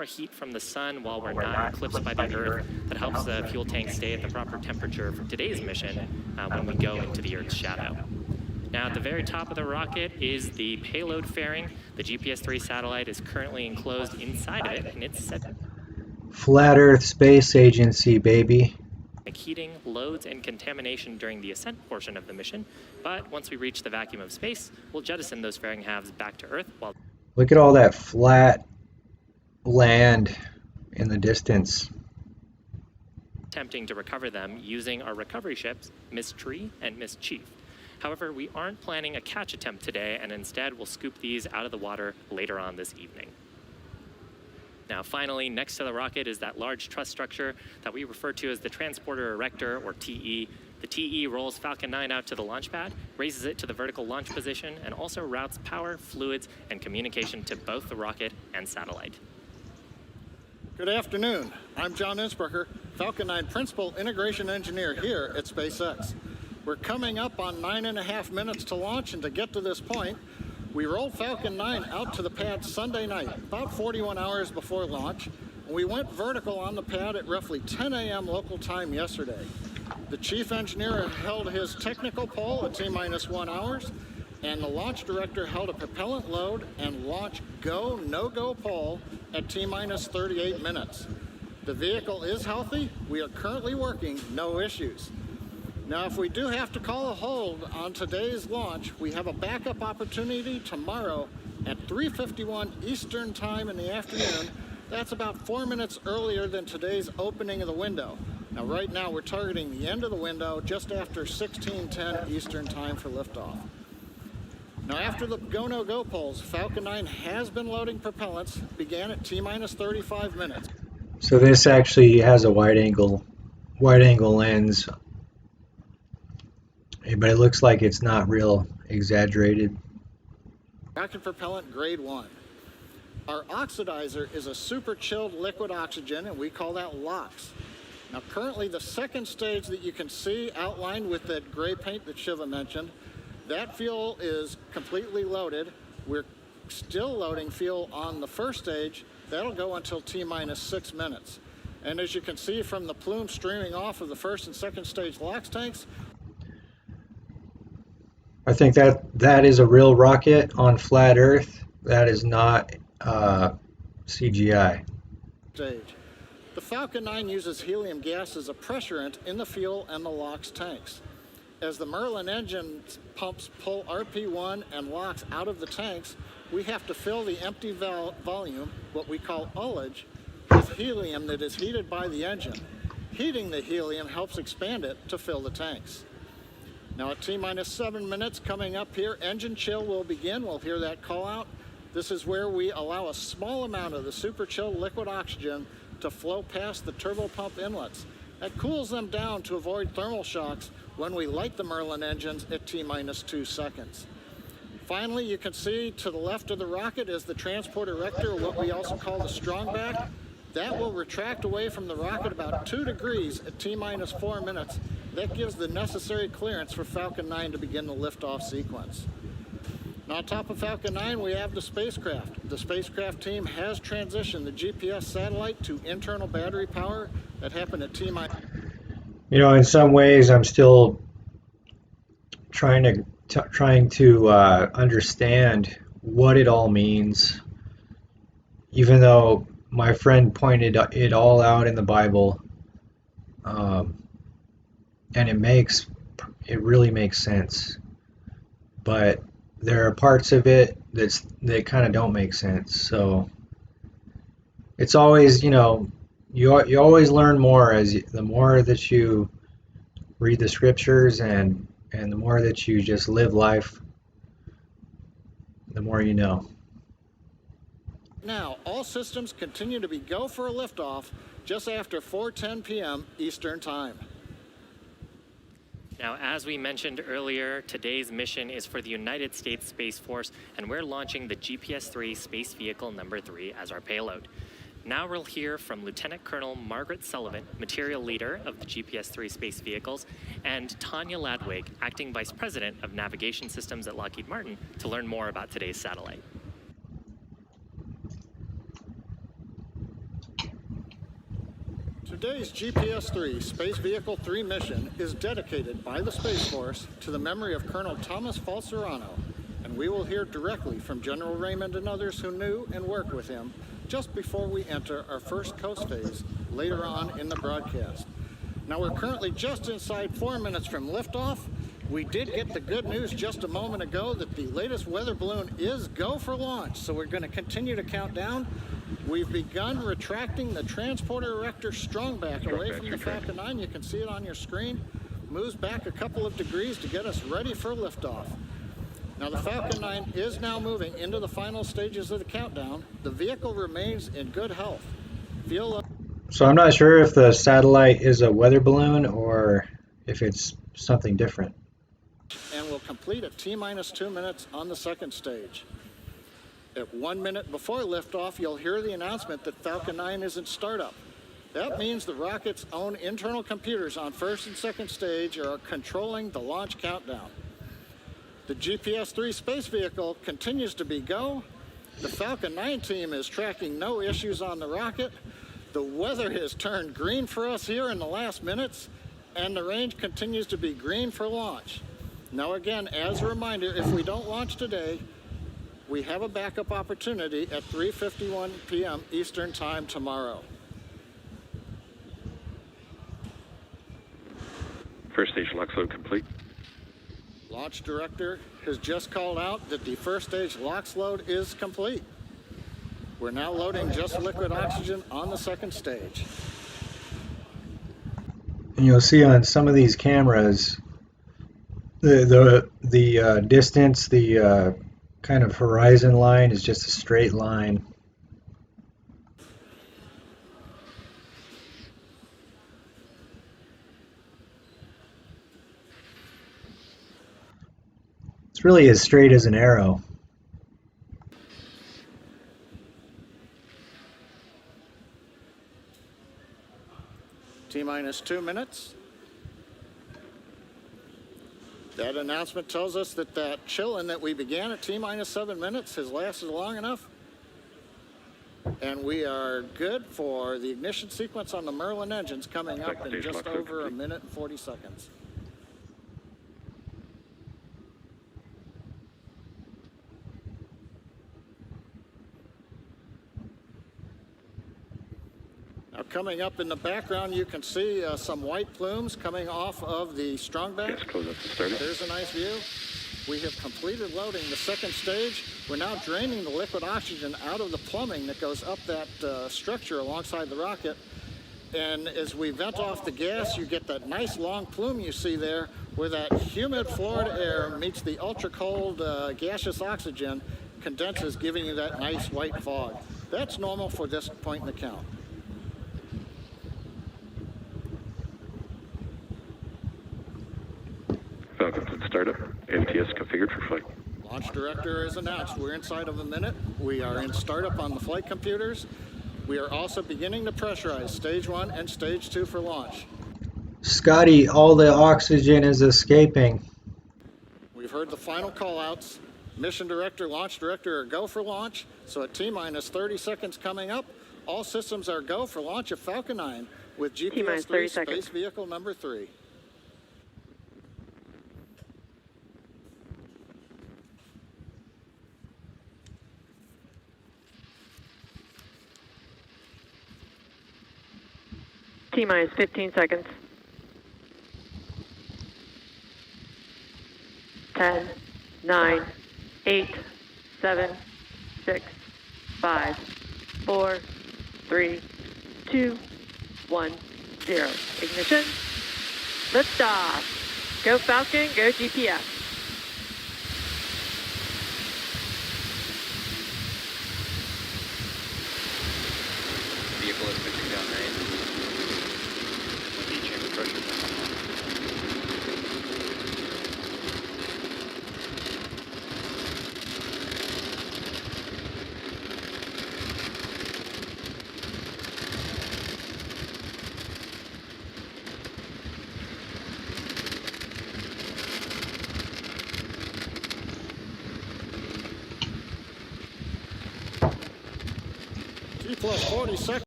more heat from the sun while we're not eclipsed by the Earth that helps the fuel tank stay at the proper temperature for today's mission when we go into the Earth's shadow. Now, at the very top of the rocket is the payload fairing. The GPS-3 satellite is currently enclosed inside of it, and it's set. Flat Earth Space Agency, baby. Heating, loads, and contamination during the ascent portion of the mission, but once we reach the vacuum of space, we'll jettison those fairing halves back to Earth while... Look at all that flat land in the distance. Attempting to recover them using our recovery ships, Miss Tree and Miss Chief. However, we aren't planning a catch attempt today, and instead we'll scoop these out of the water later on this evening. Now, finally, next to the rocket is that large truss structure that we refer to as the Transporter Erector, or TE. The TE rolls Falcon 9 out to the launch pad, raises it to the vertical launch position, and also routes power, fluids, and communication to both the rocket and satellite. Good afternoon. I'm John Innsbrucker, Falcon 9 Principal Integration Engineer here at SPACEX. We're coming up on 9.5 minutes to launch, and to get to this point, we rolled Falcon 9 out to the pad Sunday night, about 41 hours before launch, and we went vertical on the pad at roughly 10 a.m. local time yesterday. The chief engineer held his technical poll at T-minus 1 hours, and the launch director held a propellant load and launch go, no-go poll at T-minus 38 minutes. The vehicle is healthy. We are currently working, no issues. Now, if we do have to call a hold on today's launch, we have a backup opportunity tomorrow at 3:51 Eastern Time in the afternoon. That's about 4 minutes earlier than today's opening of the window. Now, right now, we're targeting the end of the window just after 16:10 Eastern Time for liftoff. Now, after the go, no, go polls, Falcon 9 has been loading propellants, began at T-minus 35 minutes. So this actually has a wide angle lens. But it looks like it's not real exaggerated. Rocket propellant grade 1. Our oxidizer is a super chilled liquid oxygen, and we call that LOX. Now, currently the second stage that you can see outlined with that gray paint that Shiva mentioned, that fuel is completely loaded. We're still loading fuel on the first stage. That'll go until T-minus 6 minutes. And as you can see from the plume streaming off of the first and second stage LOX tanks, I think that is a real rocket on flat Earth. That is not CGI. Stage. The Falcon 9 uses helium gas as a pressurant in the fuel and the LOX tanks. As the Merlin engine pumps pull RP1 and LOX out of the tanks, we have to fill the empty volume, what we call ullage, with helium that is heated by the engine. Heating the helium helps expand it to fill the tanks. Now at T-minus 7 minutes coming up here, engine chill will begin. We'll hear that call out. This is where we allow a small amount of the super chilled liquid oxygen to flow past the turbopump inlets. That cools them down to avoid thermal shocks when we light the Merlin engines at T-minus 2 seconds. Finally, you can see to the left of the rocket is the Transporter Erector, what we also call the strongback. That will retract away from the rocket about 2 degrees at T-minus 4 minutes. That gives the necessary clearance for Falcon 9 to begin the liftoff sequence. Now, on top of Falcon 9, we have the spacecraft. The spacecraft team has transitioned the GPS satellite to internal battery power. That happened at T-minus. You know, in some ways, I'm still trying to understand what it all means, even though my friend pointed it all out in the Bible. And it really makes sense, but there are parts of it that kind of don't make sense. So it's always, you always learn more the more that you read the scriptures and the more that you just live life, the more you know. Now, all systems continue to be go for a liftoff just after 4:10 p.m. Eastern Time. Now, as we mentioned earlier, today's mission is for the United States Space Force, and we're launching the GPS-3 Space Vehicle number 3 as our payload. Now we'll hear from Lieutenant Colonel Margaret Sullivan, Material Leader of the GPS-3 Space Vehicles, and Tanya Ladwig, Acting Vice President of Navigation Systems at Lockheed Martin, to learn more about today's satellite. Today's GPS-3 Space Vehicle 3 mission is dedicated by the Space Force to the memory of Colonel Thomas Falserano, and we will hear directly from General Raymond and others who knew and worked with him just before we enter our first coast phase later on in the broadcast. Now we're currently just inside 4 minutes from liftoff. We did get the good news just a moment ago that the latest weather balloon is go for launch, so we're going to continue to count down. We've begun retracting the transporter erector strongback away from the Falcon 9. You can see it on your screen. Moves back a couple of degrees to get us ready for liftoff. Now the Falcon 9 is now moving into the final stages of the countdown. The vehicle remains in good health. So I'm not sure if the satellite is a weather balloon or if it's something different. And will complete at T-minus 2 minutes on the second stage. At 1 minute before liftoff, you'll hear the announcement that Falcon 9 is in startup. That means the rocket's own internal computers on first and second stage are controlling the launch countdown. The GPS-3 space vehicle continues to be go. The Falcon 9 team is tracking no issues on the rocket. The weather has turned green for us here in the last minutes, and the range continues to be green for launch. Now again, as a reminder, if we don't launch today, we have a backup opportunity at 3:51 p.m. Eastern Time tomorrow. First stage LOX load complete. Launch director has just called out that the first stage LOX load is complete. We're now loading just liquid oxygen on the second stage. And you'll see on some of these cameras the distance, the kind of horizon line is just a straight line. It's really as straight as an arrow. T-minus 2 minutes. That announcement tells us that that chill-in that we began at T-minus 7 minutes has lasted long enough. And we are good for the ignition sequence on the Merlin engines coming up in just over 1 minute and 40 seconds. Now coming up in the background, you can see some white plumes coming off of the strongback. Gas close up to startup. There's a nice view. We have completed loading the second stage. We're now draining the liquid oxygen out of the plumbing that goes up that structure alongside the rocket. And as we vent off the gas, you get that nice long plume you see there where that humid Florida air meets the ultra cold gaseous oxygen, condenses, giving you that nice white fog. That's normal for this point in the count. Falcon's in startup. MTS configured for flight. Launch director is announced. We're inside of 1 minute. We are in startup on the flight computers. We are also beginning to pressurize stage 1 and stage 2 for launch. Scotty, all the oxygen is escaping. We've heard the final call-outs. Mission director, launch director are go for launch. So at T-minus 30 seconds coming up, all systems are go for launch of Falcon 9 with GPS-3 Space Vehicle number 3. T-minus 15 seconds. 10, 9, 8, 7, 6, 5, 4, 3, 2, 1, 0. Ignition. Liftoff. Go Falcon, go GPS. Vehicle is pushing down range. Chamber pressure. T plus 40 seconds.